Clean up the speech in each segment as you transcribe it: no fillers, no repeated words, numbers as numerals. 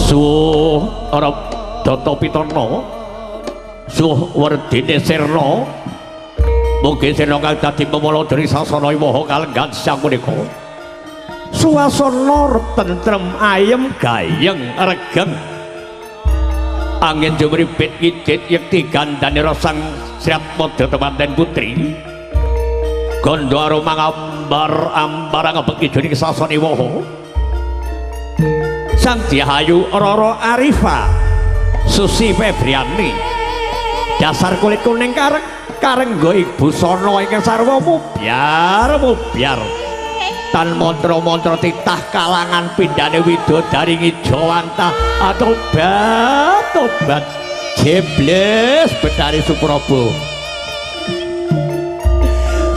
Suh arep Data Pitana suh werdine sirna mugi sirna kang dadi pemala dari sasana Iwaha kalenggan sang punika suasana tentrem ayem gayeng regeng angin jumripit ngidit yekti gandane rosang Srat Madya temanten putri gondo aroma ambar ngabeki jroning sasana Iwaha Sang Dihayu Rara Arifa Susi Febriani dasar kulit kuning karengga busana ingkang sarwa mubyar tan mantra-mantra titah kalangan pindhane widodari ngijawantah tobat jebles Betari Supraba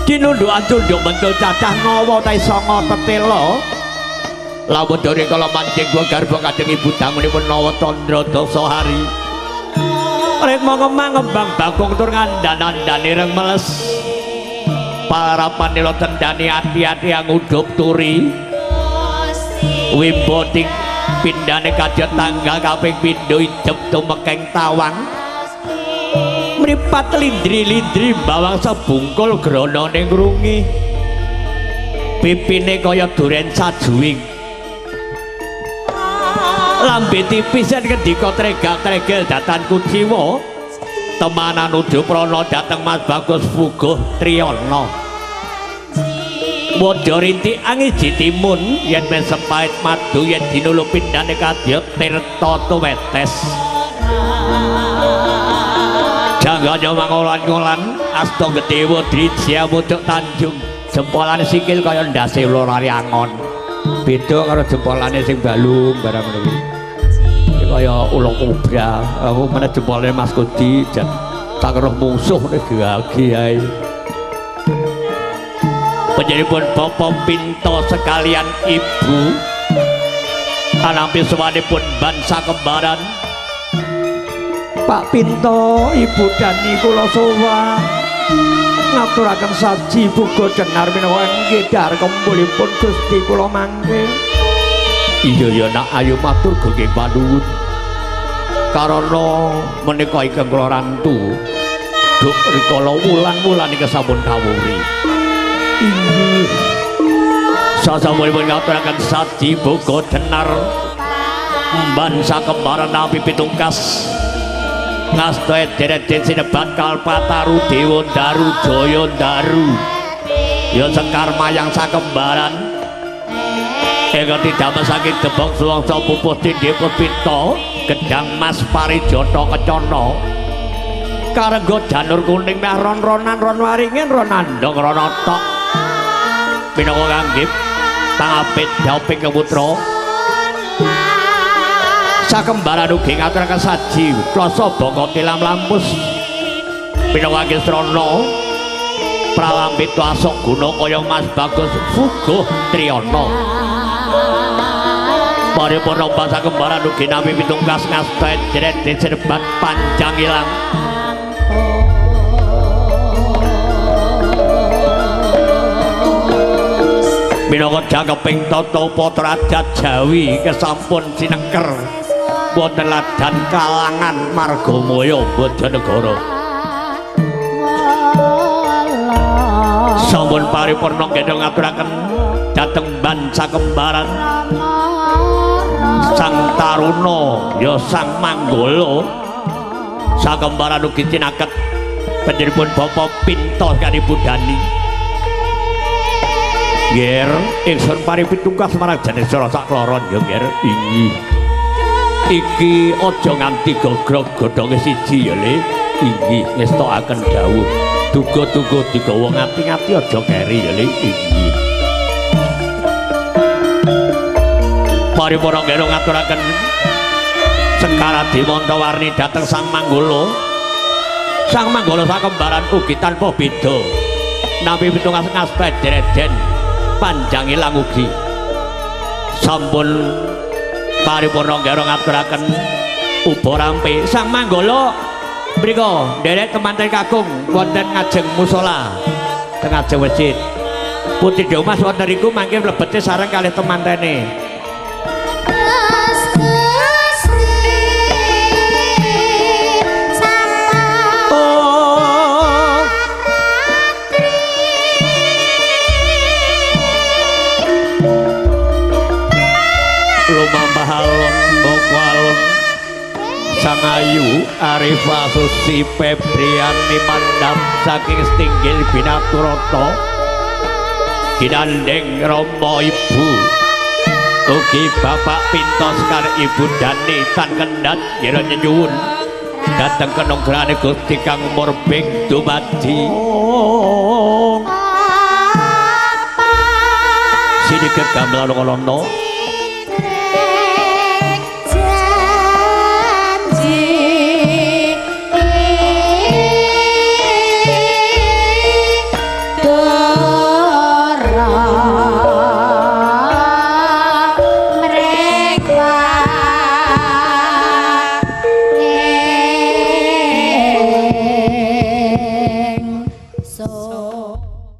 dinundhukan tunduk mentul cacah ngawa ta sanga tetela lamun dene kala mancing gua garba kadang ibu dangunipun nawa tandra dasa hari rek mangembang bagong tur ngandhan-andhane reng meles parapan nila tendani ati-ati ngudup turi wimboting pindhane kadya tanggal kaping pindho idep tumekeng tawang mripat lindri-lindri bawang sebungkul grana ning ngrungi pipine kaya duren sajuwing lambe tipis yen kendika tregak-tregel datan kuciwa temanan nuju prana dhateng Mas Bagus Fuguh Triyana Wadya rintik angiji timun yen men sepait madu yen dinulu pindhane kadya tirta tuwetes jangganya mangolan-ngolan asta gedewa drijya muduk tanjung jempolane sikil kaya ndase lorari angon beda karo jempolane sing balung barang niku kaya ula kobra aku meneh jempolane Mas Kudi jan tak roh musuh nek giae panjenenganipun Bapak Pinto sekalian Ibu anampi sawanipun bangsa kembaran Pak Pinto Ibu Dani kula sowan ngaturaken saji buga denar menawa nggedhar kembulipun Gusti kula mangke iya ya nak ayo matur nggih panuwun karana menika ingkang kula rantu duk rikala wulan-wulan iki sampun kawuri inggih sasampunipun ngaturaken saji buga denar bangsa kembaran Nabi Pitungkas ngasta deret-deret sinebat Kalpataru Dewa Daru Jaya Daru ya Sekar Mayang sakembaran ingkang didamel saking Gebong Suwangsa Pupuh Tindhe Puspita Gedang Mas Parijata Kecana karengga janur kuning meh ron-ronan ron waringin ron andong ron otok minangka kanggih pangapit Dauping Keputra sakembaran ugi ngaturaken saji Plasa Bangka Tilam Lampus minangka Srana pralambit asok guna kaya Mas Bagus Fuguh Triyana paripurna basa kembaran ugi nami Pitungkas ngasta deret disebat panjang ilang minangka jangkeping tata patra adat Jawi kesampun sinengker boten ladan kalangan Margamaya Bojonegoro sampun paripurna kenging ngaturaken dhateng bangsa kembaran Sang Taruna ya Sang Manggala sakembaran ugi tinaket panjenenganipun Bapak Pinto kali Ibu Dani nger ingsun paripitungkas marang Janeswara sakloron ya nger inggih iki aja nganti gogrog godhonge siji ya Le inggih ngestokaken dawuh duga-duga digawa ngati-ngati aja keri ya Le inggih paripurna kenging ngaturaken Sekar Demantawarni dhateng Sang Manggala sakembaran ugi tanpa beda nami Pitungkas ngasta dereden panjang ilang ugi sampun paripurna kenging ngaturaken uba rampe Sang Manggala mriko nderek temanten kakung wonten ngajeng musala teng ngajeng masjid Putri Dewa Mas wonten niku mangke mlebete sareng kalih temantene. Lumampahalon bokwalon Sangayu Arifah Susi Febriani mandap saking setinggil Binaturata Kinandeng Rama Ibu ugi Bapak Pintos karo Ibu Dani tan kendhat ira nyuwun dhateng kenonggrane Gusti Kang Murbeng dumadi Sidiket gamelan ngolono